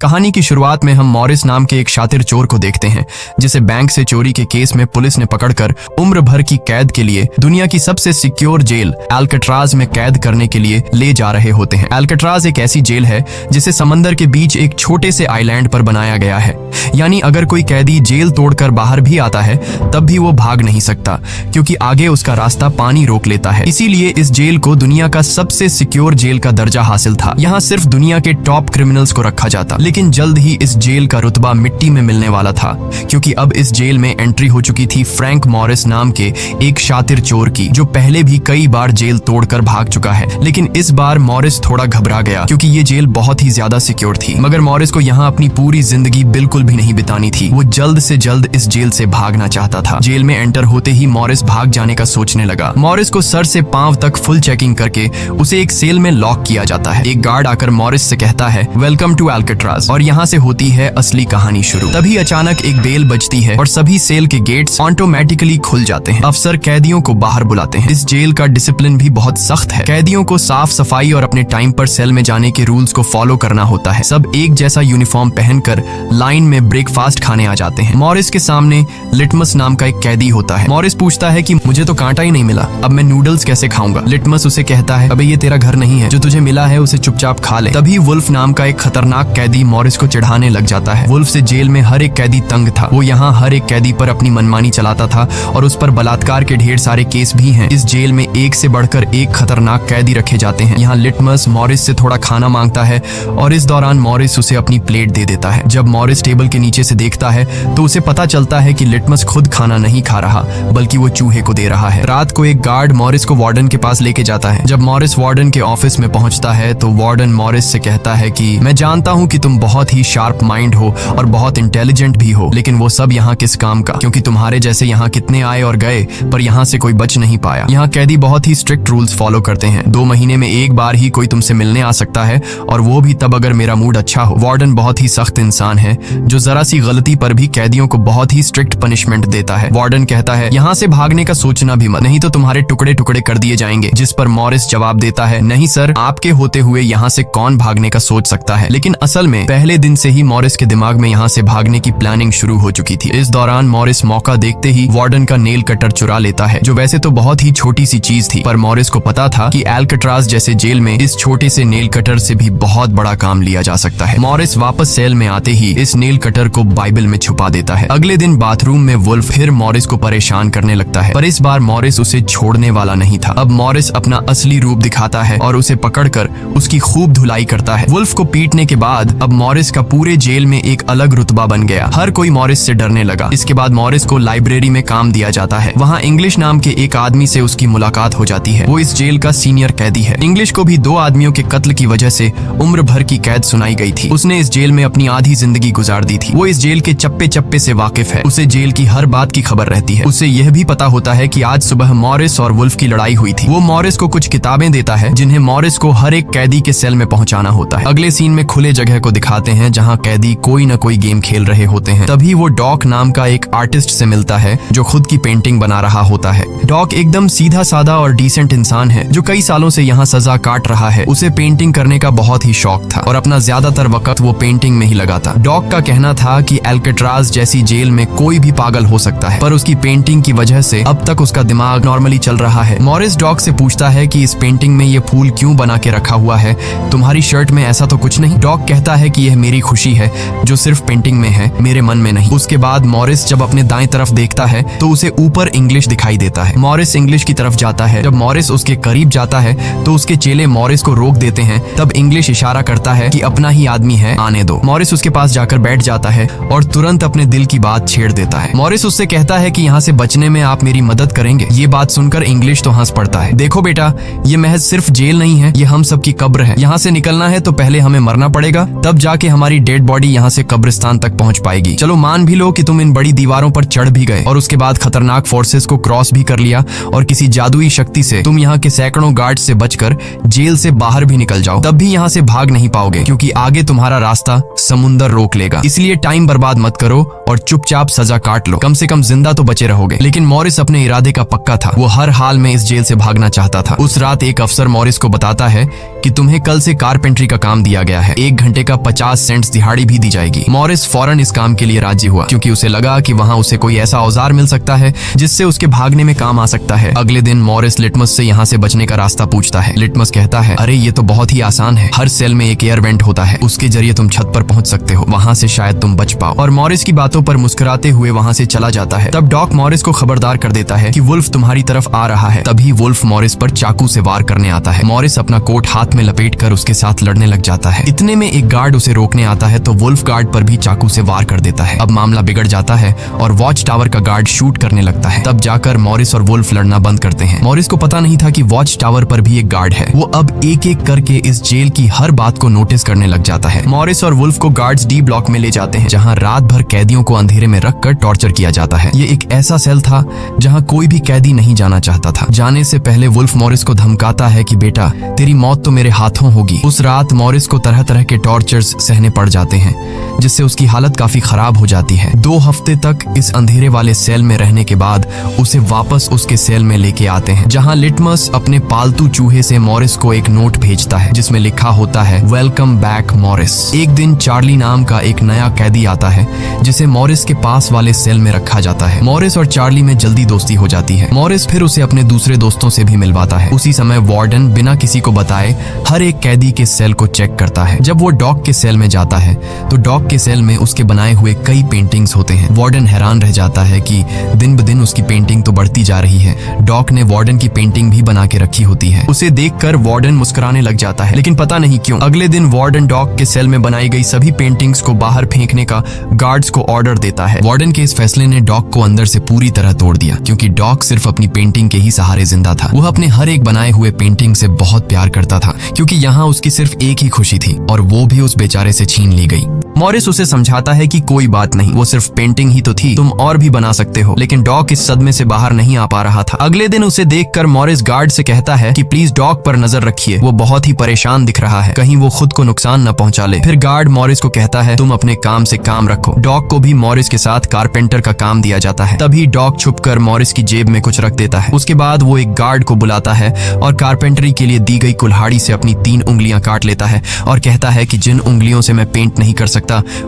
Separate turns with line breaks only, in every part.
कहानी की शुरुआत में हम मॉरिस नाम के एक शातिर चोर को देखते हैं जिसे बैंक से चोरी के केस में पुलिस ने पकड़कर उम्र भर की कैद के लिए दुनिया की सबसे सिक्योर जेल एल्कट्राज में कैद करने के लिए ले जा रहे होते हैं। एल्कट्राज एक ऐसी जेल है जिसे समंदर के बीच एक छोटे से आइलैंड पर बनाया गया है, यानी अगर कोई कैदी जेल तोड़कर बाहर भी आता है तब भी वो भाग नहीं सकता क्योंकि आगे उसका रास्ता पानी रोक लेता है। इसीलिए इस जेल को दुनिया का सबसे सिक्योर जेल का दर्जा हासिल था। यहाँ सिर्फ दुनिया के टॉप क्रिमिनल्स को रखा जाता, लेकिन जल्द ही इस जेल का रुतबा मिट्टी में मिलने वाला था क्योंकि अब इस जेल में एंट्री हो चुकी थी फ्रैंक मॉरिस नाम के एक शातिर चोर की, जो पहले भी कई बार जेल तोड़कर भाग चुका है। लेकिन इस बार मॉरिस थोड़ा घबरा गया क्योंकि ये जेल बहुत ही ज्यादा सिक्योर थी। मगर मॉरिस को यहाँ अपनी पूरी जिंदगी बिल्कुल भी नहीं बितानी थी। वो जल्द से जल्द इस जेल से भागना चाहता था। जेल में एंटर होते ही मॉरिस भाग जाने का सोचने लगा। मॉरिस को सर से पांव तक फुल चेकिंग करके उसे एक सेल में लॉक किया जाता है। एक गार्ड आकर मॉरिस से कहता है, वेलकम टू एल्कट्राज, और यहाँ से होती है असली कहानी शुरू। तभी अचानक एक बेल बजती है और सभी सेल के गेट्स ऑटोमेटिकली खुल जाते हैं। अफसर कैदियों को बाहर बुलाते हैं। इस जेल का डिसिप्लिन भी बहुत सख्त है। कैदियों को साफ सफाई और अपने टाइम पर सेल में जाने के रूल्स को फॉलो करना होता है। सब एक जैसा यूनिफॉर्म पहनकर लाइन में ब्रेकफास्ट खाने आ जाते हैं। मॉरिस के सामने लिटमस नाम का एक कैदी होता है। मॉरिस पूछता है कि मुझे तो कांटा ही नहीं मिला, अब मैं नूडल्स कैसे खाऊंगा। लिटमस उसे कहता है, अबे ये तेरा घर नहीं है, जो तुझे मिला है उसे चुपचाप खा ले। तभी वुल्फ नाम का एक खतरनाक कैदी मॉरिस को चिढ़ाने लग जाता है। वुल्फ से जेल में हर एक कैदी तंग था। वो यहाँ हर एक कैदी पर अपनी मनमानी चलाता था और उस पर बलात्कार के ढेर सारे केस भी हैं। इस जेल में एक से बढ़कर एक खतरनाक कैदी रखे जाते हैं। यहाँ लिटमस मॉरिस से थोड़ा खाना मांगता है और इस दौरान मॉरिस उसे अपनी प्लेट दे देता है। जब मॉरिस टेबल के नीचे से देखता है तो उसे पता चलता है कि लिटमस खुद खाना नहीं खा रहा बल्कि वो चूहे को दे रहा है। रात को एक गार्ड मॉरिस को वार्डन के पास लेके जाता है। जब मॉरिस वार्डन के ऑफिस में पहुंचता है तो वार्डन मॉरिस से कहता है कि मैं जानता हूं कि तुम बहुत ही शार्प माइंड हो और बहुत इंटेलिजेंट भी हो, लेकिन वो सब यहाँ किस काम का, क्योंकि तुम्हारे जैसे यहाँ कितने आए और गए पर यहाँ से कोई बच नहीं पाया। यहाँ कैदी बहुत ही स्ट्रिक्ट रूल्स फॉलो करते हैं। 2 महीने में एक बार ही कोई तुमसे मिलने आ सकता है और वो भी तब अगर मेरा मूड अच्छा हो। वार्डन बहुत ही सख्त इंसान है जो जरा सी गलती पर भी कैदियों को बहुत ही स्ट्रिक्ट पनिशमेंट देता है। वार्डन कहता है, यहाँ से भागने का सोचना भी मत, नहीं तो तुम्हारे टुकड़े टुकड़े कर दिए जाएंगे। जिस पर मॉरिस जवाब देता है, नहीं सर, आपके होते हुए यहाँ से कौन भागने का सोच सकता है। लेकिन असल में पहले दिन से ही मॉरिस के दिमाग में यहाँ से भागने की प्लानिंग शुरू हो चुकी थी। इस दौरान मॉरिस मौका देखते ही वार्डन का नेल कटर चुरा लेता है, जो वैसे तो बहुत ही छोटी सी चीज थी, पर मॉरिस को पता था कि एल्कट्राज जैसे जेल में इस छोटे से नेल कटर से भी बहुत बड़ा काम लिया जा सकता है। मॉरिस वापस सेल में आते ही इस नेल कटर को बाइबल में छुपा देता है। अगले दिन बाथरूम में वुल्फ फिर मॉरिस को परेशान करने लगता है, पर इस बार मॉरिस उसे छोड़ने वाला नहीं था। अब मॉरिस अपना असली रूप दिखाता है और उसे पकड़कर उसकी खूब धुलाई करता है। वुल्फ को पीटने के बाद अब मॉरिस का पूरे जेल में एक अलग रुतबा बन गया। हर कोई मॉरिस से डरने लगा। इसके बाद मॉरिस को लाइब्रेरी में काम दिया जाता है। वहाँ इंग्लिश नाम के एक आदमी से उसकी मुलाकात हो जाती है। वो इस जेल का सीनियर कैदी है। इंग्लिश को भी 2 आदमियों के कत्ल की वजह से उम्र भर की कैद सुनाई गई थी। उसने इस जेल में अपनी आधी जिंदगी गुजार दी थी। वो इस जेल के चप्पे चप्पे से वाकिफ है। उसे जेल की हर बात की खबर रहती है। उसे यह भी पता होता है कि आज सुबह मॉरिस और वुल्फ की लड़ाई हुई थी। वो मॉरिस को कुछ किताबें देता है जिन्हें मॉरिस को हर एक कैदी के सेल में पहुंचाना होता है। अगले सीन में खुले जगह को दिखाते हैं जहाँ कैदी कोई न कोई गेम खेल रहे होते हैं। तभी वो डॉक नाम का एक आर्टिस्ट से मिलता है जो खुद की पेंटिंग बना रहा होता है। डॉक एकदम सीधा साधा और डिसेंट इंसान है जो कई सालों से यहाँ सजा काट रहा है। उसे पेंटिंग करने का बहुत ही शौक था और अपना ज्यादातर वक्त वो पेंटिंग में ही लगाता। डॉक का कहना था कि एल्कट्राज जैसी जेल में कोई भी पागल हो सकता है, पर उसकी पेंटिंग की वजह से अब तक उसका दिमाग नॉर्मली चल रहा है। मॉरिस डॉक से पूछता है कि इस पेंटिंग में ये फूल क्यों बना के रखा हुआ है, तुम्हारी शर्ट में ऐसा तो कुछ नहीं। डॉक कहता है कि यह मेरी खुशी है जो सिर्फ पेंटिंग में है, मेरे मन में नहीं। उसके बाद मॉरिस जब अपने दाएं तरफ देखता है तो उसे ऊपर इंग्लिश दिखाई देता है। मॉरिस इंग्लिश की तरफ जाता है। जब मॉरिस उसके करीब जाता है तो उसके चेले मॉरिस को रोक देते हैं। तब इंग्लिश इशारा करता है कि अपना ही आदमी है, आने दो। मॉरिस उसके पास जाकर बैठ जाता है और तुरंत अपने दिल की बात छेड़ देता है। मॉरिस उससे कहता है कि यहाँ से बचने में आप मेरी मदद करेंगे। ये बात सुनकर इंग्लिश तो हंस पड़ता है। देखो बेटा, ये महज सिर्फ जेल नहीं है, ये हम सबकी कब्र है। यहाँ से निकलना है तो पहले हमें मरना पड़ेगा, तब जाके हमारी डेड बॉडी यहाँ से कब्रिस्तान तक पहुँच पाएगी। चलो मान भी लो कि तुम इन बड़ी दीवारों पर चढ़ भी गए और उसके बाद खतरनाक फोर्सेस को क्रॉस भी कर लिया और किसी जादुई शक्ति से तुम यहाँ के सैकड़ों गार्ड से बचकर जेल से बाहर भी निकल जाओ, तब भी यहाँ से भाग नहीं पाओगे क्योंकि आगे तुम्हारा रास्ता समुंदर रोक लेगा। इसलिए टाइम बर्बाद मत करो और चुपचाप सजा काट लो, कम से कम जिंदा तो बचे रहोगे। लेकिन मॉरिस अपने इरादे का पक्का था। वो हर हाल में इस जेल से भागना चाहता था। उस रात एक अफसर मॉरिस को बताता है कि तुम्हें कल से कारपेंट्री का काम दिया गया है। 1 घंटे का 50 सेंट्स दिहाड़ी भी दी जाएगी। मॉरिस फौरन इस काम के लिए राजी हुआ क्योंकि उसे लगा कि वहाँ उसे कोई ऐसा औजार मिल सकता है जिससे उसके भागने में काम आ सकता है। अगले दिन मॉरिस लिटमस से यहाँ से बचने का रास्ता पूछता है। लिटमस कहता है, अरे ये तो बहुत ही आसान है, हर सेल में एक एयर वेंट होता है, उसके जरिए तुम छत पर पहुंच सकते हो, वहाँ से शायद तुम बच पाओ। और मॉरिस की बातों पर मुस्कुराते हुए वहाँ से चला जाता है। तब डॉक मॉरिस को खबरदार कर देता है कि वुल्फ तुम्हारी तरफ आ रहा है। तभी वुल्फ मॉरिस पर चाकू से वार करने आता है। मॉरिस अपना कोट हाथ में लपेटकर उसके साथ लड़ने लग जाता है। इतने में एक गार्ड उसे रोकने आता है तो वुल्फ गार्ड पर भी चाकू से वार कर देता है। अब मामला बिगड़ जाता है और वॉच टावर का गार्ड शूट करने लगता है। तब जाकर मॉरिस और वुल्फ लड़ना बंद करते हैं। मॉरिस को पता नहीं था कि वॉच टावर पर भी एक गार्ड है। वो अब एक एक करके इस जेल की हर बात को नोटिस करने लग जाता है। मॉरिस और वुल्फ को गार्ड्स डी ब्लॉक में ले जाते हैं जहाँ रात भर कैदियों को अंधेरे में रखकर टॉर्चर किया जाता है। ये एक ऐसा सेल था जहाँ कोई भी कैदी नहीं जाना चाहता था। जाने से पहले वुल्फ मॉरिस को धमकाता है कि बेटा तेरी मौत तो मेरे हाथों होगी। उस रात मॉरिस को तरह तरह के टॉर्चर्स सहने पड़ जाते हैं जिससे उसकी हालत काफी खराब हो जाती है। 2 हफ्ते तक इस अंधेरे वाले सेल में रहने के बाद उसे वापस उसके सेल में लेके आते हैं जहाँ लिटमस अपने पालतू चूहे से मॉरिस को एक नोट भेजता है जिसमें लिखा होता है, वेलकम बैक मॉरिस। एक दिन चार्ली नाम का एक नया कैदी आता है जिसे मॉरिस के पास वाले सेल में रखा जाता है। मॉरिस और चार्ली में जल्दी दोस्ती हो जाती है। मॉरिस फिर उसे अपने दूसरे दोस्तों से भी मिलवाता है। उसी समय वार्डन बिना किसी को बताए हर एक कैदी के सेल को चेक करता है। जब वो डॉग के सेल में जाता है तो डॉग के सेल में उसके बनाए हुए कई पेंटिंग्स होते हैं। वार्डन हैरान रह जाता है कि दिन ब दिन उसकी पेंटिंग तो बढ़ती जा रही है। डॉग ने वार्डन की पेंटिंग भी बना के रखी होती है। उसे देखकर वार्डन मुस्कुराने लग जाता है, लेकिन पता नहीं क्यों अगले दिन वार्डन डॉग के सेल में बनाई गई सभी पेंटिंग्स को बाहर फेंकने का गार्ड्स को ऑर्डर देता है। वार्डन के इस फैसले ने डॉग को अंदर से पूरी तरह तोड़ दिया क्योंकि डॉग सिर्फ अपनी पेंटिंग के ही सहारे जिंदा था। वह अपने हर एक बनाए हुए पेंटिंग से बहुत प्यार करता था क्योंकि यहाँ उसकी सिर्फ एक ही खुशी थी और वो भी उस बेचारे से छीन ली गई। मॉरिस उसे समझाता है कि कोई बात नहीं, वो सिर्फ पेंटिंग ही तो थी, तुम और भी बना सकते हो। लेकिन डॉग इस सदमे से बाहर नहीं आ पा रहा था। अगले दिन उसे देखकर मॉरिस गार्ड से कहता है कि प्लीज डॉग पर नजर रखिए, वो बहुत ही परेशान दिख रहा है, कहीं वो खुद को नुकसान न पहुंचा ले। फिर गार्ड मॉरिस को कहता है तुम अपने काम से काम रखो। डॉग को भी मॉरिस के साथ कारपेंटर का काम दिया जाता है। तभी डॉग छुपकर मॉरिस की जेब में कुछ रख देता है। उसके बाद वो एक गार्ड को बुलाता है और कारपेंटरी के लिए दी गई कुल्हाड़ी से अपनी 3 उंगलियां काट लेता है और कहता है कि जिन उंगलियों से मैं पेंट नहीं कर सकता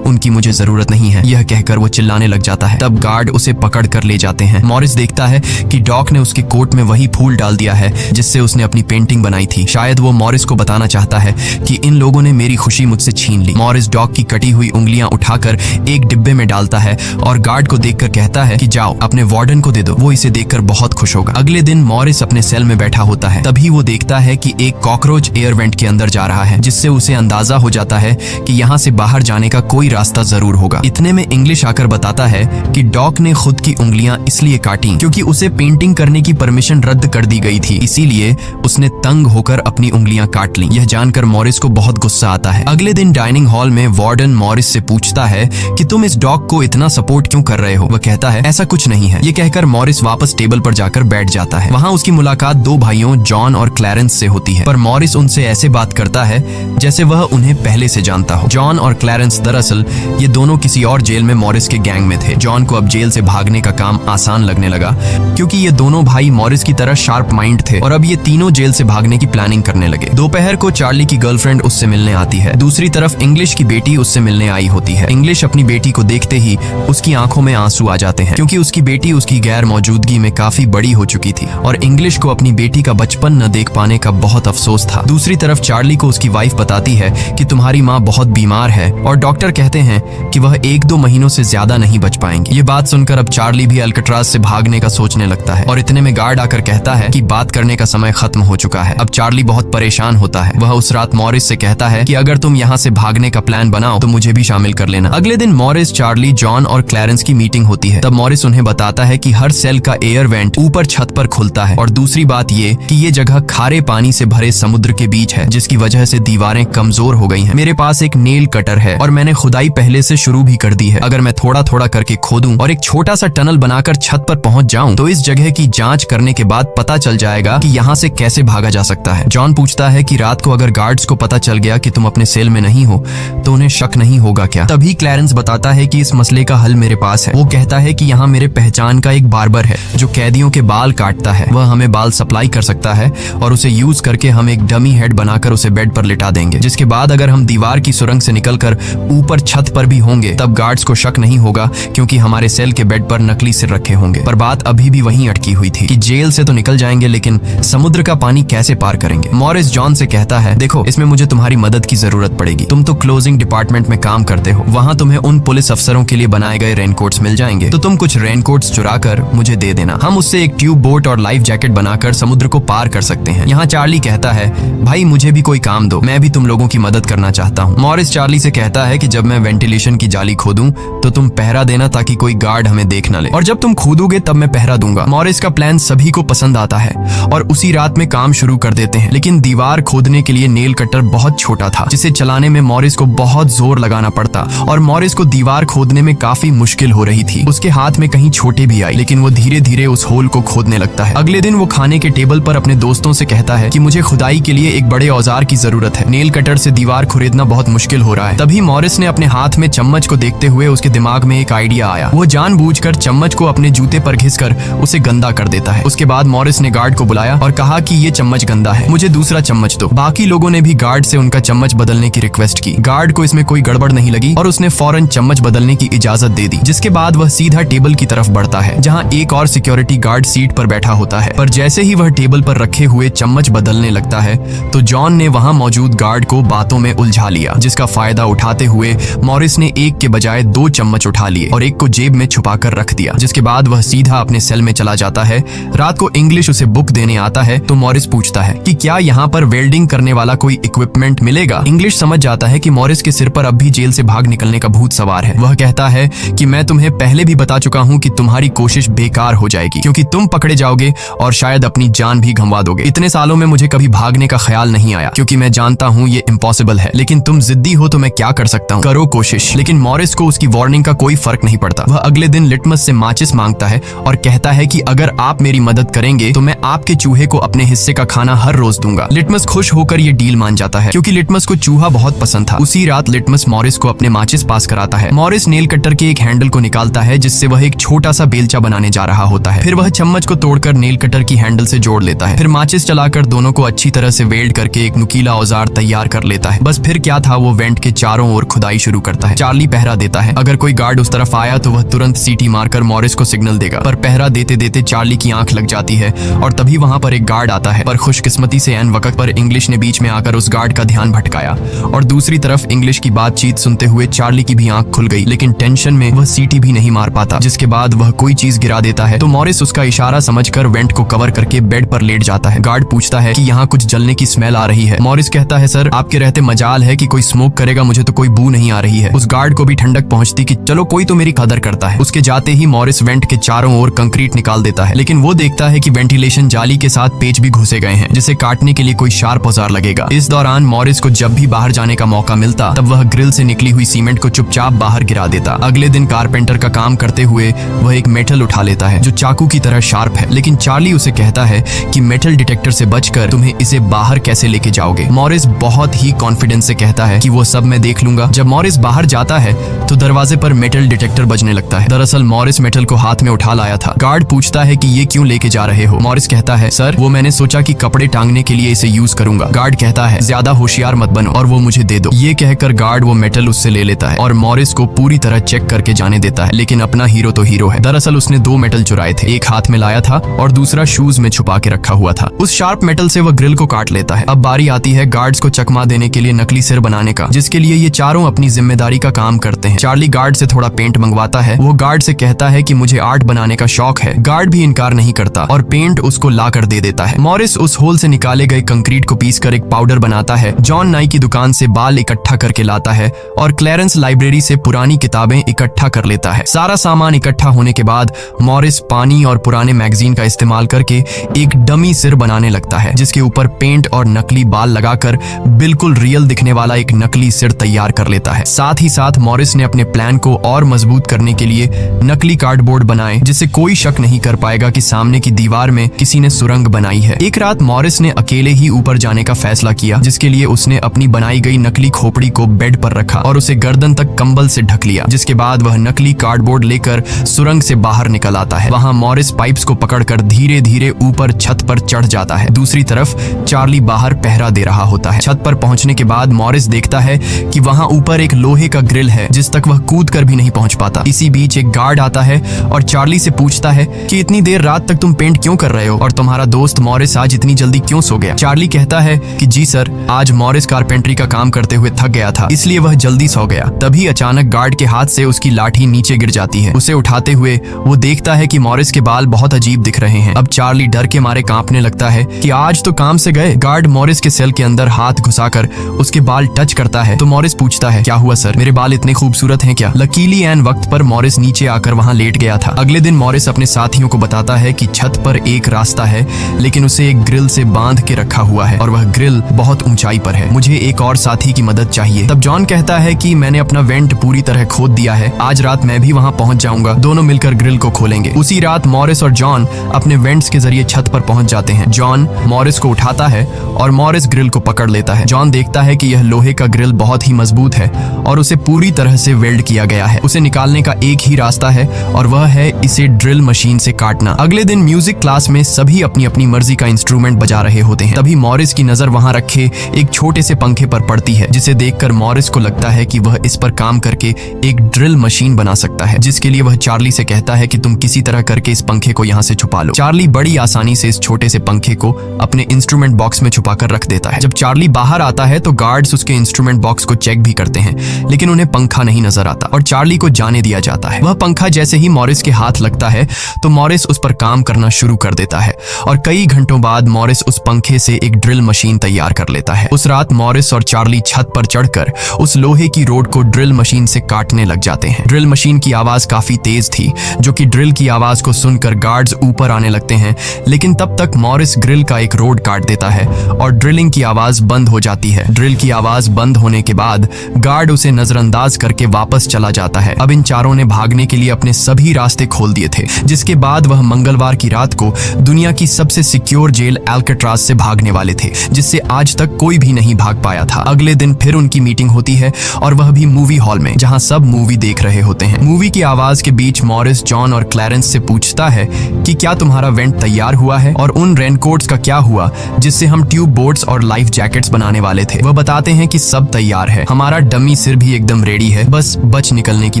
उनकी मुझे जरूरत नहीं है। यह कहकर वो चिल्लाने लग जाता है। तब गार्ड उसे पकड़ कर ले जाते हैं। मॉरिस देखता है कि डॉग ने उसके कोट में वही फूल डाल दिया है जिससे उसने अपनी पेंटिंग बनाई थी। शायद वो मॉरिस को बताना चाहता है कि इन लोगों ने मेरी खुशी मुझसे छीन ली। मॉरिस डॉग की कटी हुई उंगलियां उठाकर एक डिब्बे में डालता है और गार्ड को देखकर कहता है कि जाओ अपने वार्डन को दे दो, वो इसे देखकर बहुत खुश होगा। अगले दिन मॉरिस अपने सेल में बैठा होता है। तभी वो देखता है कि एक कॉकरोच एयर वेंट के अंदर जा रहा है जिससे उसे अंदाजा हो जाता है कि यहाँ से बाहर जाने का कोई रास्ता जरूर होगा। इतने में इंग्लिश आकर बताता है कि डॉग ने खुद की उंगलियां इसलिए काटी क्योंकि उसे पेंटिंग करने की परमिशन रद्द कर दी गई थी, इसीलिए उसने तंग होकर अपनी उंगलियां काट ली। यह जानकर मॉरिस को बहुत गुस्सा आता है। अगले दिन डाइनिंग हॉल में वार्डन मॉरिस से पूछता है कि तुम इस डॉग को इतना सपोर्ट क्यों कर रहे हो। वह कहता है ऐसा कुछ नहीं है। ये कहकर मॉरिस वापस टेबल पर जाकर बैठ जाता है। वहाँ उसकी मुलाकात 2 भाइयों जॉन और क्लैरेंस से होती है, पर मॉरिस उनसे ऐसे बात करता है जैसे वह उन्हें पहले से जानता हो। जॉन और क्लैरेंस दरअसल ये दोनों किसी और जेल में मॉरिस के गैंग में थे। जॉन को अब जेल से भागने का काम आसान लगने लगा क्योंकि ये दोनों भाई मॉरिस की तरह शार्प माइंड थे और अब ये तीनों जेल से भागने की प्लानिंग करने लगे। दोपहर को चार्ली की गर्लफ्रेंड उससे मिलने आती है। दूसरी तरफ इंग्लिश की बेटी उससे मिलने आई होती है। इंग्लिश अपनी बेटी को देखते ही उसकी आंखों में आंसू आ जाते हैं क्योंकि उसकी बेटी उसकी गैर मौजूदगी में काफी बड़ी हो चुकी थी और इंग्लिश को अपनी बेटी का बचपन न देख पाने का बहुत अफसोस था। दूसरी तरफ चार्ली को उसकी वाइफ बताती है कि तुम्हारी माँ बहुत बीमार है और डॉक्टर कहते हैं कि वह 1-2 महीनों से ज्यादा नहीं बच पाएंगे। ये बात सुनकर अब चार्ली भी अल्काट्राज से भागने का सोचने लगता है और इतने में गार्ड आकर कहता है कि बात करने का समय खत्म हो चुका है। अब चार्ली बहुत परेशान होता है। वह उस रात मॉरिस से कहता है कि अगर तुम यहाँ से भागने का प्लान बनाओ तो मुझे भी शामिल कर लेना। अगले दिन मॉरिस, चार्ली, जॉन और क्लैरेंस की मीटिंग होती है। तब मॉरिस उन्हें बताता है कि हर सेल का एयर वेंट ऊपर छत पर खुलता है और दूसरी बात ये कि ये जगह खारे पानी से भरे समुद्र के बीच है जिसकी वजह से दीवारें कमजोर हो गई हैं। मेरे पास एक नेल कटर है और मैंने मैंने खुदाई पहले से शुरू भी कर दी है। अगर मैं थोड़ा थोड़ा करके खोदूं और एक छोटा सा टनल बनाकर छत पर पहुंच जाऊं तो इस जगह की जांच करने के बाद पता चल जाएगा कि यहाँ से कैसे भागा जा सकता है। जॉन पूछता है कि रात को अगर गार्ड्स को पता चल गया कि तुम अपने सेल में नहीं हो तो उन्हें शक नहीं होगा क्या? तभी क्लैरेंस बताता है कि इस मसले का हल मेरे पास है। वो कहता है कि यहाँ मेरे पहचान का एक बार्बर है जो कैदियों के बाल काटता है। वह हमें बाल सप्लाई कर सकता है और उसे यूज करके हम एक डमी हेड बनाकर उसे बेड पर लिटा देंगे, जिसके बाद अगर हम दीवार की सुरंग से निकलकर ऊपर छत पर भी होंगे तब गार्ड्स को शक नहीं होगा क्योंकि हमारे सेल के बेड पर नकली सिर रखे होंगे। पर बात अभी भी वहीं अटकी हुई थी कि जेल से तो निकल जाएंगे लेकिन समुद्र का पानी कैसे पार करेंगे? मॉरिस जॉन से कहता है, देखो इसमें मुझे तुम्हारी मदद की जरूरत पड़ेगी। तुम तो क्लोजिंग डिपार्टमेंट में काम करते हो, वहाँ तुम्हें उन पुलिस अफसरों के लिए बनाए गए रेनकोट्स मिल जाएंगे, तो तुम कुछ रेनकोट्स चुरा कर मुझे दे देना। हम उससे एक ट्यूब बोट और लाइफ जैकेट बनाकर समुद्र को पार कर सकते हैं। यहाँ चार्ली कहता है, भाई मुझे भी कोई काम दो, मैं भी तुम लोगों की मदद करना चाहता हूँ। मॉरिस चार्ली से कहता है कि जब मैं वेंटिलेशन की जाली खोदूं तो तुम पहरा देना ताकि कोई गार्ड हमें देख न ले, और जब तुम खोदोगे तब मैं पहरा दूंगा। मॉरिस का प्लान सभी को पसंद आता है और उसी रात में काम शुरू कर देते हैं। लेकिन दीवार खोदने के लिए नेल कटर बहुत छोटा था, जिसे चलाने में मॉरिस को बहुत जोर लगाना पड़ता और मॉरिस को दीवार खोदने में काफी मुश्किल हो रही थी। उसके हाथ में कहीं छोटे भी आई, लेकिन वो धीरे धीरे उस होल को खोदने लगता है। अगले दिन वो खाने के टेबल पर अपने दोस्तों से कहता है कि मुझे खुदाई के लिए एक बड़े औजार की जरूरत है। नेल कटर से दीवार खुरेदना बहुत मुश्किल हो रहा है। तभी मॉरिस ने अपने हाथ में चम्मच को देखते हुए उसके दिमाग में एक आइडिया आया। वो जानबूझकर चम्मच को अपने जूते पर घिसकर उसे गंदा कर देता है। उसके बाद मॉरिस ने गार्ड को बुलाया और कहा कि ये चम्मच गंदा है, मुझे दूसरा चम्मच दो। बाकी लोगों ने भी गार्ड से उनका चम्मच बदलने की रिक्वेस्ट की। गार्ड को इसमें कोई गड़बड़ नहीं लगी और उसने फौरन चम्मच बदलने की इजाजत दे दी, जिसके बाद वह सीधा टेबल की तरफ बढ़ता है जहां एक और सिक्योरिटी गार्ड सीट पर बैठा होता है। पर जैसे ही वह टेबल पर रखे हुए चम्मच बदलने लगता है तो जॉन ने वहां मौजूद गार्ड को बातों में उलझा लिया, जिसका फायदा उठाते हुए मॉरिस ने एक के बजाय 2 चम्मच उठा लिए और एक को जेब में छुपाकर रख दिया, जिसके बाद वह सीधा अपने सेल में चला जाता है। रात को इंग्लिश उसे बुक देने आता है तो मॉरिस पूछता है कि क्या यहाँ पर वेल्डिंग करने वाला कोई इक्विपमेंट मिलेगा? इंग्लिश समझ जाता है कि मॉरिस के सिर पर अब भी जेल से भाग निकलने का भूत सवार है। वह कहता है कि मैं तुम्हें पहले भी बता चुका हूँ कि तुम्हारी कोशिश बेकार हो जाएगी क्योंकि तुम पकड़े जाओगे और शायद अपनी जान भी गंवा दोगे। इतने सालों में मुझे कभी भागने का ख्याल नहीं आया क्योंकि मैं जानता हूँ ये इम्पॉसिबल है, लेकिन तुम जिद्दी हो तो मैं क्या कर सकता हूँ, करो कोशिश। लेकिन मॉरिस को उसकी वार्निंग का कोई फर्क नहीं पड़ता। वह अगले दिन लिटमस से माचिस मांगता है और कहता है कि अगर आप मेरी मदद करेंगे तो मैं आपके चूहे को अपने हिस्से का खाना हर रोज दूंगा। लिटमस खुश होकर ये डील मान जाता है क्योंकि लिटमस को चूहा बहुत पसंद था। उसी रात लिटमस मॉरिस को अपने माचिस पास कराता है। मॉरिस नेल कटर के एक हैंडल को निकालता है जिससे वह एक छोटा सा बेलचा बनाने जा रहा होता है। फिर वह चम्मच को तोड़कर नेल कटर की हैंडल से जोड़ लेता है। फिर माचिस चलाकर दोनों को अच्छी तरह से वेल्ड करके एक नुकीला औजार तैयार कर लेता है। बस फिर क्या था, वो वेंट के चारों ओर खुदाई शुरू करता है। चार्ली पहरा देता है। अगर कोई गार्ड उस तरफ आया तो वह तुरंत सीटी मारकर मॉरिस को सिग्नल देगा, पर पहरा देते देते चार्ली की आंख लग जाती है और तभी वहां पर एक गार्ड आता है। पर खुशकिस्मती से ऐन वक्त पर इंग्लिश ने बीच में आकर उस गार्ड का ध्यान भटकाया और दूसरी तरफ इंग्लिश की बातचीत सुनते हुए चार्ली की भी आंख खुल गई, लेकिन टेंशन में वह सीटी भी नहीं मार पाता। जिसके बाद वह कोई चीज गिरा देता है तो मॉरिस उसका इशारा समझकर वेंट को कवर करके बेड पर लेट जाता है। गार्ड पूछता है कि यहाँ कुछ जलने की स्मेल आ रही है। मॉरिस कहता है, सर आपके रहते मजाल है कि कोई स्मोक करेगा, मुझे तो कोई बू नहीं आ रही है। उस गार्ड को भी ठंडक पहुंचती कि चलो कोई तो मेरी कदर करता है। उसके जाते ही मॉरिस वेंट के चारों ओर कंक्रीट निकाल देता है, लेकिन वो देखता है कि वेंटिलेशन जाली के साथ पेच भी घुसे गए हैं जिसे काटने के लिए कोई शार्प औजार लगेगा। इस दौरान मॉरिस को जब भी बाहर जाने का मौका मिलता तब वह ग्रिल से निकली हुई सीमेंट को चुपचाप बाहर गिरा देता। अगले दिन कारपेंटर का काम करते हुए वह एक मेटल उठा लेता है जो चाकू की तरह शार्प है, लेकिन चार्ली उसे कहता है कि मेटल डिटेक्टर से बचकर तुम्हें इसे बाहर कैसे लेके जाओगे। मॉरिस बहुत ही कॉन्फिडेंस से कहता है कि वो सब मैं देख लूंगा। जब मॉरिस बाहर जाता है तो दरवाजे पर मेटल डिटेक्टर बजने लगता है। दरअसल मॉरिस मेटल को हाथ में उठा लाया था। गार्ड पूछता है कि ये क्यों लेके जा रहे हो? मॉरिस कहता है, सर वो मैंने सोचा कि कपड़े टांगने के लिए इसे यूज करूंगा। गार्ड कहता है, ज्यादा होशियार मत बनो और वो मुझे दे दो। ये कहकर गार्ड वो मेटल उससे ले लेता है और मॉरिस को पूरी तरह चेक करके जाने देता है, लेकिन अपना हीरो तो हीरो है। दरअसल उसने 2 मेटल चुराए थे, एक हाथ में लाया था और दूसरा शूज में छुपा के रखा हुआ था। उस शार्प मेटल से वह ग्रिल को काट लेता है। अब बारी आती है गार्ड्स को चकमा देने के लिए नकली सिर बनाने का, जिसके लिए ये चारों अपनी जिम्मेदारी का काम करते हैं। चार्ली गार्ड से थोड़ा पेंट मंगवाता है। वो गार्ड से कहता है कि मुझे आर्ट बनाने का शौक है। गार्ड भी इनकार नहीं करता और पेंट उसको ला कर दे देता है। मॉरिस उस होल से निकाले गए कंक्रीट को पीसकर एक पाउडर बनाता है। जॉन नाई की दुकान से बाल इकट्ठा करके लाता है और क्लैरेंस लाइब्रेरी से पुरानी किताबें इकट्ठा कर लेता है। सारा सामान इकट्ठा होने के बाद मॉरिस पानी और पुराने मैगजीन का इस्तेमाल करके एक डमी सिर बनाने लगता है, जिसके ऊपर पेंट और नकली बाल लगाकर बिल्कुल रियल दिखने वाला एक नकली सिर तैयार कर लेता है। साथ ही साथ मॉरिस ने अपने प्लान को और मजबूत करने के लिए नकली कार्डबोर्ड बनाए, जिससे कोई शक नहीं कर पाएगा कि सामने की दीवार में किसी ने सुरंग बनाई है। एक रात मॉरिस ने अकेले ही ऊपर जाने का फैसला किया, जिसके लिए उसने अपनी बनाई गई नकली खोपड़ी को बेड पर रखा और उसे गर्दन तक कंबल से ढक लिया। जिसके बाद वह नकली कार्डबोर्ड लेकर सुरंग से बाहर निकल आता है। वहां मॉरिस पाइप्स को पकड़कर धीरे धीरे ऊपर छत पर चढ़ जाता है। दूसरी तरफ चार्ली बाहर पहरा दे रहा होता है। छत पर पहुंचने के बाद मॉरिस देखता है कि वहां ऊपर एक लोहे का ग्रिल है, जिस तक वह कूद कर भी नहीं पहुंच पाता। इसी बीच एक गार्ड आता है और चार्ली से पूछता है कि इतनी देर रात तक तुम पेंट क्यों कर रहे हो और तुम्हारा दोस्त मॉरिस आज इतनी जल्दी क्यों सो गया। चार्ली कहता है कि जी सर, आज मॉरिस कारपेंट्री का काम करते हुए थक गया था, इसलिए वह जल्दी सो गया। तभी अचानक गार्ड के हाथ से उसकी लाठी नीचे गिर जाती है। उसे उठाते हुए वो देखता है कि मॉरिस के बाल बहुत अजीब दिख रहे हैं। अब चार्ली डर के मारे कांपने लगता है कि आज तो काम से गए। गार्ड मॉरिस के सेल के अंदर हाथ घुसाकर उसके बाल टच करता है तो मॉरिस पूछता है, क्या हुआ सर, मेरे बाल इतने खूबसूरत हैं क्या। लकीली एन वक्त पर मॉरिस नीचे आकर वहां लेट गया था। अगले दिन मॉरिस अपने साथियों को बताता है कि छत पर एक रास्ता है, लेकिन उसे एक ग्रिल से बांध के रखा हुआ है और वह ग्रिल बहुत ऊंचाई पर है। मुझे एक और साथी की मदद चाहिए। तब जॉन कहता है कि मैंने अपना वेंट पूरी तरह खोद दिया है, आज रात मैं भी वहां पहुंच जाऊंगा, दोनों मिलकर ग्रिल को खोलेंगे। उसी रात मॉरिस और जॉन अपने वेंट्स के जरिए छत पर पहुंच जाते हैं। जॉन मॉरिस को उठाता है और मॉरिस ग्रिल को पकड़ लेता है। जॉन देखता है कि यह लोहे का ग्रिल बहुत ही मजबूत है और उसे पूरी तरह से वेल्ड किया गया है। उसे निकालने का एक ही रास्ता है और वह है इसे ड्रिल मशीन से काटना। अगले दिन म्यूजिक क्लास में सभी अपनी अपनी मर्जी का इंस्ट्रूमेंट बजा रहे होते हैं। तभी मॉरिस की नजर वहां रखे एक छोटे से पंखे पर पड़ती है, जिसे देखकर मॉरिस को लगता है कि वह इस पर काम करके एक ड्रिल मशीन बना सकता है, जिसके लिए वह चार्ली से कहता है कि तुम किसी तरह करके इस पंखे को यहाँ से छुपा लो। चार्ली बड़ी आसानी से इस छोटे से पंखे को अपने इंस्ट्रूमेंट बॉक्स में छुपाकर रख देता है। जब चार्ली बाहर आता है तो गार्ड्स उसके इंस्ट्रूमेंट बॉक्स को चेक भी करते हैं, लेकिन उन्हें पंखा नहीं नजर आता और चार्ली को जाने दिया जाता है। वह पंखा जैसे ही मॉरिस के हाथ लगता है तो मॉरिस उस पर काम करना शुरू कर देता है और कई घंटों बाद मॉरिस उस पंखे से एक ड्रिल मशीन तैयार कर लेता है। उस रात मॉरिस और चार्ली छत पर चढ़कर उस लोहे की रोड को ड्रिल मशीन से काटने लग जाते हैं। ड्रिल मशीन की आवाज काफी तेज थी, जो कि ड्रिल की आवाज को सुनकर गार्ड्स ऊपर आने लगते हैं, लेकिन तब तक मॉरिस ग्रिल का एक रोड काट देता है और ड्रिलिंग की आवाज बंद हो जाती है। ड्रिल की आवाज बंद होने के बाद गार्ड उसे नजरअंदाज करके वापस चला जाता है। अब इन चारों ने भागने के लिए अपने सभी रास्ते खोल दिए थे, जिसके बाद वह मंगलवार की रात को दुनिया की सबसे सिक्योर जेल एल्केट्राज से भागने वाले थे, जिससे आज तक कोई भी नहीं भाग पाया था। अगले दिन फिर उनकी मीटिंग होती है और वह भी मूवी हॉल में, जहां सब मूवी देख रहे होते हैं। मूवी की आवाज के बीच मॉरिस जॉन और क्लैरेंस से पूछता है कि क्या तुम्हारा वेंट तैयार हुआ है और उन रेनकोट्स का क्या हुआ जिससे हम ट्यूब बोट्स और लाइफ जैकेट्स बनाने वाले थे। वह बताते हैं कि सब तैयार है, हमारा डमी सिर भी एकदम रेडी है, बस बच निकलने की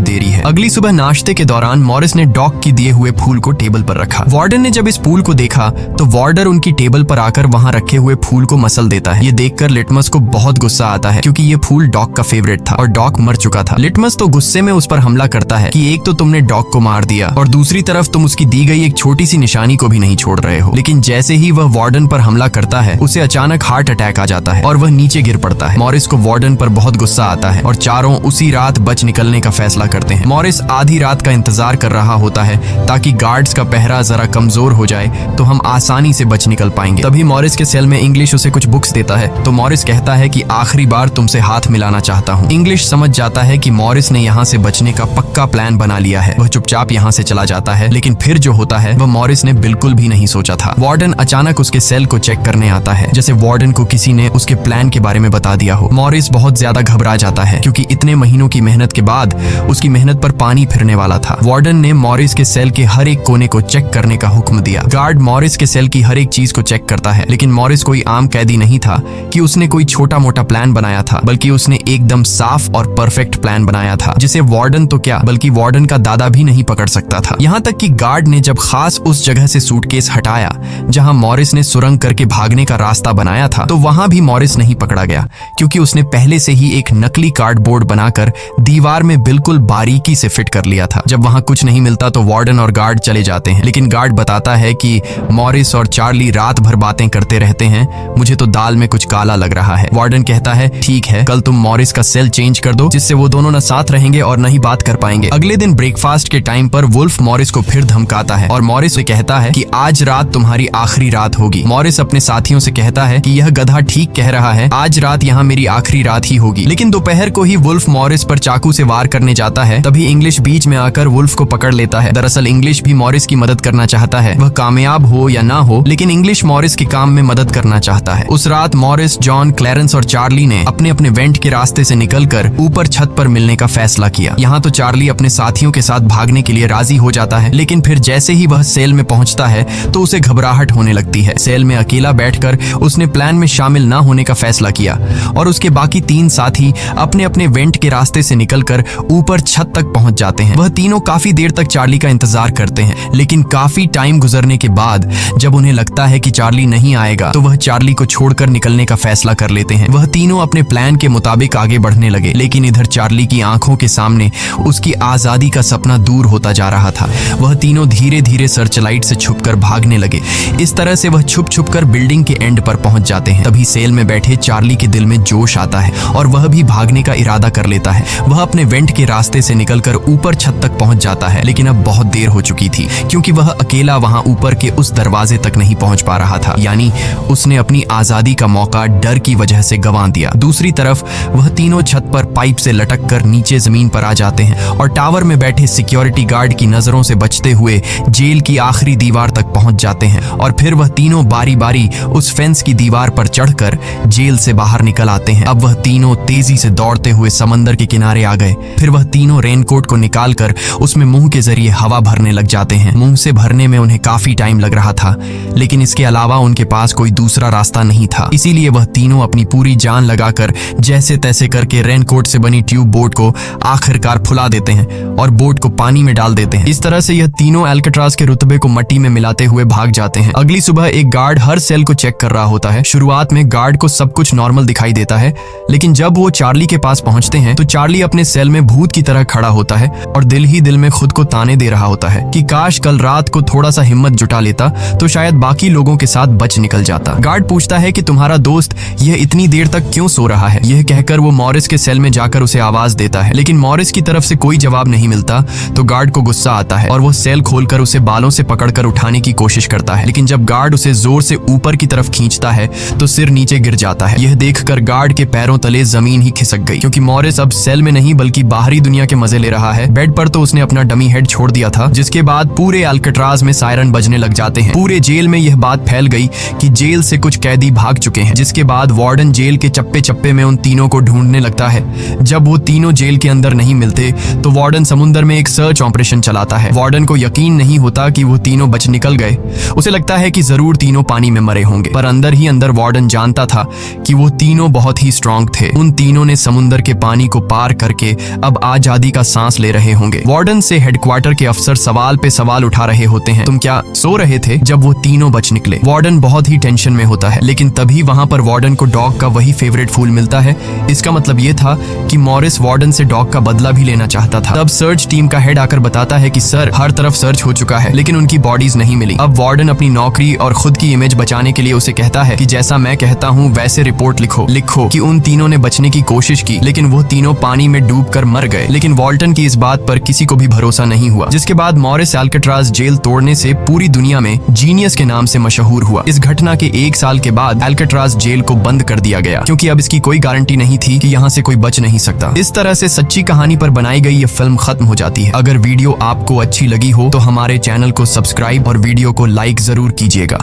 देरी है। अगली सुबह नाश्ते के दौरान मॉरिस ने डॉग की दिए हुए फूल को टेबल पर रखा। वार्डन ने जब इस फूल को देखा तो वार्डर उनकी टेबल पर आकर वहां रखे हुए फूल को मसल देता है। ये देखकर लिटमस को बहुत गुस्सा आता है, क्योंकि ये फूल डॉग का फेवरेट था और डॉग मर चुका था। लिटमस तो गुस्से में उस पर हमला करता है कि एक तो तुमने डॉग को मार दिया और दूसरी तरफ तुम उसकी दी गई एक छोटी सी निशानी को भी नहीं छोड़ रहे हो। लेकिन जैसे ही वह वार्डन पर हमला करता है, उसे अचानक हार्ट अटैक आ जाता है और वह नीचे गिर पड़ता है। मॉरिस को वार्डन पर बहुत गुस्सा आता है और चारों उसी रात बच निकलने का फैसला करते हैं। मॉरिस आधी रात का इंतजार कर रहा होता है ताकि गार्ड्स का पहरा जरा कमजोर हो जाए तो हम आसानी से बच निकल पाएंगे। तभी मॉरिस के सेल में इंग्लिश उसे कुछ बुक्स देता है तो मॉरिस कहता है कि आखिरी बार तुमसे हाथ मिलाना चाहता हूँ। इंग्लिश समझ जाता है कि मॉरिस ने यहाँ से बचने का पक्का प्लान बना लिया है। वह चुपचाप यहाँ से चला जाता है, लेकिन फिर जो होता है वह मॉरिस ने बिल्कुल भी नहीं सोचा था। वार्डन अचानक उसके सेल को चेक करने आता है, जैसे वार्डन को किसी ने उसके प्लान के बारे में बता दिया हो। मॉरिस बहुत ज्यादा घबरा जाता है, क्योंकि इतने महीनों की मेहनत के बाद उसकी मेहनत पर पानी फिरने वाला था। वार्डन ने मॉरिस के सेल के हर एक कोने को चेक करने का हुक्म दिया। गार्ड मॉरिस के सेल की हर एक चीज को चेक करता है, लेकिन मॉरिस कोई आम कैदी नहीं था कि उसने कोई छोटा मोटा प्लान बनाया था, बल्कि उसने एकदम साफ और परफेक्ट प्लान बनाया था, जिसे वार्डन तो क्या बल्कि वार्डन का दादा भी नहीं पकड़ सकता था। यहाँ तक कि गार्ड ने जब खास उस जगह से सूटकेस हटाया जहां मॉरिस ने सुरंग करके भागने का रास्ता बनाया था, तो वहां भी मॉरिस नहीं पकड़ा गया, क्योंकि उसने पहले से ही एक नकली कार्डबोर्ड बनाकर दीवार में बिल्कुल बारीकी से फिट कर लिया था। जब वहां कुछ नहीं मिलता तो वार्डन और गार्ड चले जाते हैं, लेकिन गार्ड बताता है कि मॉरिस और चार्ली रात भर बातें करते रहते हैं, मुझे तो दाल में कुछ काला लग रहा है। वार्डन कहता है ठीक है, कल तुम मॉरिस का सेल चेंज कर दो, जिससे वो दोनों न साथ रहेंगे और न ही बात कर पाएंगे। अगले दिन ब्रेकफास्ट के टाइम पर वुल्फ मॉरिस को फिर धमकाता है और मॉरिस से कहता है कि आज रात तुम्हारी आखिरी रात होगी। मॉरिस अपने साथियों से कहता है कि यह गधा ठीक कह रहा है, आज रात यहाँ मेरी आखिरी रात ही होगी। लेकिन दोपहर को ही वुल्फ मॉरिस पर चाकू से वार करने जाता है, तभी इंग्लिश बीच में आकर वुल्फ को पकड़ लेता है। दरअसल इंग्लिश भी मॉरिस की मदद करना चाहता है, वह कामयाब हो या ना हो, लेकिन इंग्लिश मॉरिस के काम में मदद करना चाहता है। उस रात मॉरिस, जॉन, क्लैरेंस और चार्ली ने अपने अपने वेंट के रास्ते से निकलकर ऊपर छत पर मिलने का फैसला किया। यहाँ तो चार्ली अपने साथियों के साथ भागने के लिए राजी हो जाता है, लेकिन फिर जैसे ही वह सेल में पहुंचता है तो उसे घबराहट होने लगती है। सेल में अकेला बैठकर उसने प्लान में शामिल न होने का फैसला किया और उसके बाकी 3 साथी अपने अपने वेंट के रास्ते से निकलकर ऊपर छत तक पहुंच जाते हैं। वह तीनों काफी देर तक चार्ली का इंतजार करते हैं, लेकिन काफी टाइम गुजरने के बाद जब उन्हें लगता है कि चार्ली नहीं आएगा तो वह चार्ली को छोड़कर निकलने का फैसला कर लेते हैं। वह तीनों अपने प्लान के मुताबिक आगे बढ़ने लगे, लेकिन इधर चार्ली की आंखों के सामने उसकी आजादी का सपना दूर होता जा रहा था। वह तीनों धीरे धीरे सर्चलाइट से छुपकर भागने लगे। इस तरह से वह छुप छुप कर बिल्डिंग के एंड पर पहुंच जाते हैं। तभी सेल में बैठे चार्ली के दिल में जोश आता है और वह भी भागने का इरादा कर लेता है। वह अपने वेंट के रास्ते से निकलकर ऊपर छत तक पहुंच जाता है, लेकिन अब बहुत देर हो चुकी थी, क्योंकि वह अकेला वहां ऊपर के उस दरवाजे तक नहीं पहुंच पा रहा था। यानी उसने अपनी आजादी का मौका डर की वजह से गंवा दिया। दूसरी तरफ वह तीनों छत पर पाइप से लटक कर नीचे जमीन पर आ जाते हैं और टावर में बैठे सिक्योरिटी गार्ड की नजरों से बचते हुए जेल की आखिरी दीवार तक पहुंच जाते हैं। और फिर वह तीनों बारी बारी उस फेंस की दीवार पर चढ़कर जेल से बाहर निकल आते हैं। अब वह तीनों तेजी से दौड़ते हुए समंदर के किनारे आ गए। फिर वह तीनों रेनकोट को निकालकर उसमें मुंह के जरिए हवा भरने लग जाते हैं। मुंह से भरने में उन्हें काफी टाइम लग रहा था, लेकिन इसके अलावा उनके पास कोई दूसरा रास्ता नहीं था। इसीलिए वह तीनों अपनी पूरी जान लगाकर जैसे तैसे करके रेनकोट से बनी ट्यूब बोट को आखिरकार फुला देते हैं और बोट को पानी में डाल देते हैं। इस तरह से यह तीनों अल्काट्राज के रुतबे को मट्टी में मिलाते हुए भाग जाते हैं। अगली सुबह एक गार्ड हर सेल को चेक कर रहा होता है। शुरुआत में गार्ड को सब कुछ नॉर्मल दिखाई देता है, लेकिन जब वो चार्ली के पास पहुंचते हैं तो चार्ली अपने सेल में भूत की तरह खड़ा होता है और दिल ही दिल में खुद को ताने दे रहा होता है कि काश कल रात को थोड़ा सा हिम्मत जुटा लेता तो शायद बाकी लोगों के साथ बच निकल जाता। गार्ड पूछता है कि तुम्हारा दोस्त यह इतनी देर तक क्यों सो रहा है। यह कहकर वो मॉरिस के सेल में जाकर उसे आवाज देता है, लेकिन मॉरिस की तरफ से कोई जवाब नहीं मिलता तो गार्ड को गुस्सा आता है और वो सेल खोलकर उसे बालों से पकड़कर उठाने की कोशिश करता है। लेकिन जब गार्ड उसे जोर से ऊपर की तरफ खींचता है तो सिर नीचे गिर जाता है। यह देखकर गार्ड के पैरों तले जमीन ही खिसक गई, क्योंकि मॉरिस अब सेल में नहीं बल्कि बाहरी दुनिया के मजे ले रहा है। बेड पर तो उसने अपना डमी हेड छोड़ दिया था, जिसके बाद पूरे अल्काट्राज में सायरन बजने लग जाते हैं। पूरे जेल में यह बात फैल गई कि जेल से कुछ कैदी भाग चुके हैं, जिसके बाद वार्डन जेल के चप्पे चप्पे में उन तीनों को ढूंढने लगता है। जब वो तीनों जेल के अंदर नहीं मिलते तो वार्डन समुद्र में एक सर्च ऑपरेशन चलाता है। वार्डन को यकीन नहीं होता कि वो तीनों बच निकल गए। उसे लगता है कि जरूर तीनों पानी में मरे होंगे, पर अंदर ही अंदर वार्डन जानता था कि वो तीनों बहुत ही स्ट्रांग थे। उन तीनों ने समुद्र के पानी को पार करके अब आजादी का सांस ले रहे होंगे। वार्डन से हेडक्वार्टर के अफसर सवाल पे सवाल उठा रहे होते हैं, तुम क्या सो रहे थे जब वो तीनों बच निकले। वार्डन बहुत ही टेंशन में होता है, लेकिन तभी वहां पर वार्डन को डॉग का वही फेवरेट फूल मिलता है। इसका मतलब ये था कि मॉरिस वार्डन से डॉग का बदला भी लेना चाहता था। तब सर्च टीम का हेड आकर बताता है कि सर, हर तरफ सर्च हो चुका है, लेकिन उनकी बॉडीज नहीं मिली। अब वार्डन अपनी नौकरी और खुद की इमेज बचाने के लिए उसे कहता है कि जैसा मैं कहता हूँ वैसे रिपोर्ट लिखो कि उन तीनों ने बचने की कोशिश की, लेकिन वो तीनों पानी में डूबकर मर गए। लेकिन वॉल्टन की इस बात पर किसी को भी भरोसा नहीं हुआ, जिसके बाद मॉरिस अल्काट्राज जेल तोड़ने से पूरी दुनिया में जीनियस के नाम से मशहूर हुआ। इस घटना के 1 साल के बाद अल्काट्राज जेल को बंद कर दिया गया, क्योंकि अब इसकी कोई गारंटी नहीं थी कि यहाँ से कोई बच नहीं सकता। इस तरह से सच्ची कहानी पर बनाई गई ये फिल्म खत्म हो जाती है। अगर वीडियो आपको अच्छी लगी हो तो हमारे चैनल को सब्सक्राइब और वीडियो को लाइक जरूर कीजिएगा।